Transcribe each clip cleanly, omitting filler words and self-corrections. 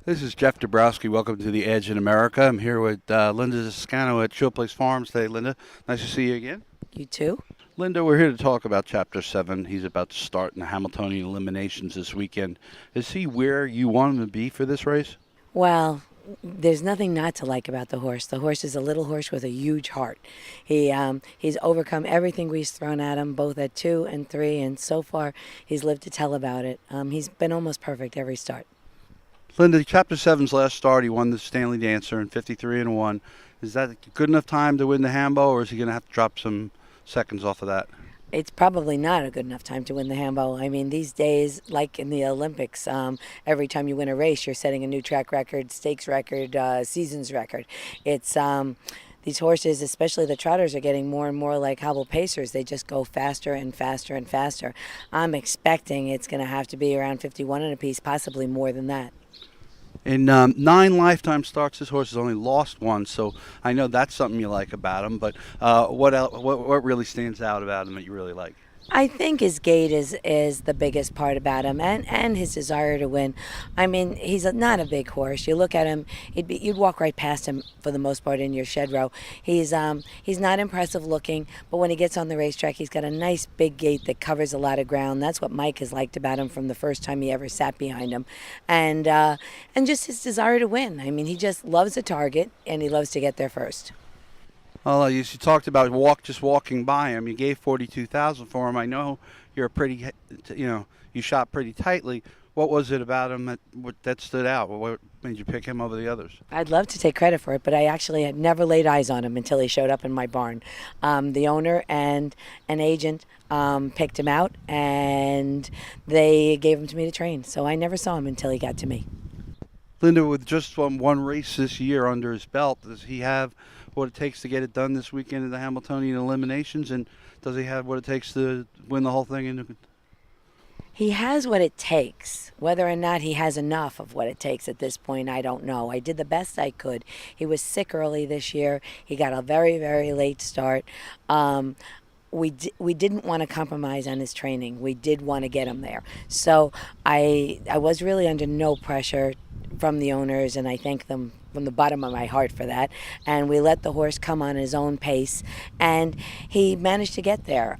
This is Jeff Dabrowski. Welcome to the Edge in America. I'm here with Linda Toscano at Show Place Farms today. Linda, nice to see you again. You too? Linda, we're here to talk about Chapter 7. He's about to start in the Hamiltonian eliminations this weekend. Is he where you want him to be for this race? Well, there's nothing not to like about the horse. The horse is a little horse with a huge heart. He's overcome everything we've thrown at him, both at 2 and 3, and so far he's lived to tell about it. He's been almost perfect every start. Linda, Chapter 7's last start, he won the Stanley Dancer in 53 and 1. Is that good enough time to win the Hambo, or is he going to have to drop some seconds off of that? It's probably not a good enough time to win the Hambo. I mean, these days, like in the Olympics, every time you win a race, you're setting a new track record, stakes record, seasons record. It's these horses, especially the trotters, are getting more and more like Hobble Pacers. They just go faster and faster and faster. I'm expecting it's going to have to be around 51 and a piece, possibly more than that. In 9 lifetime starts, this horse has only lost one, so I know that's something you like about him. But what really stands out about him that you really like? I think his gait is the biggest part about him, and his desire to win. I mean, he's not a big horse. You look at him, you'd walk right past him for the most part in your shed row. He's not impressive looking, but when he gets on the racetrack, he's got a nice big gait that covers a lot of ground. That's what Mike has liked about him from the first time he ever sat behind him, and just his desire to win. I mean, he just loves a target, and he loves to get there first. Well, you talked about just walking by him. You gave 42,000 for him. I know you shot pretty tightly. What was it about him that stood out? What made you pick him over the others? I'd love to take credit for it, but I actually had never laid eyes on him until he showed up in my barn. The owner and an agent picked him out, and they gave him to me to train. So I never saw him until he got to me. Linda, with just one race this year under his belt, does he have what it takes to get it done this weekend in the Hamiltonian eliminations, and does he have what it takes to win the whole thing? He has what it takes. Whether or not he has enough of what it takes at this point, I don't know. I did the best I could. He was sick early this year. He got a very, very late start. We didn't want to compromise on his training. We did want to get him there. So I was really under no pressure from the owners, and I thank them from the bottom of my heart for that. And we let the horse come on his own pace, and he managed to get there.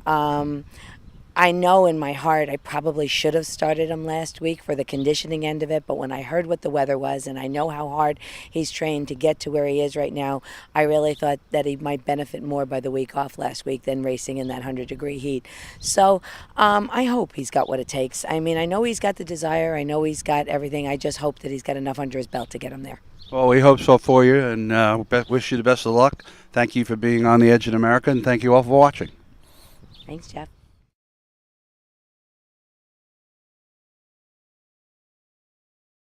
I know in my heart I probably should have started him last week for the conditioning end of it, but when I heard what the weather was and I know how hard he's trained to get to where he is right now, I really thought that he might benefit more by the week off last week than racing in that 100-degree heat. So I hope he's got what it takes. I mean, I know he's got the desire. I know he's got everything. I just hope that he's got enough under his belt to get him there. Well, we hope so for you, and wish you the best of luck. Thank you for being on the Edge in America, and thank you all for watching. Thanks, Jeff.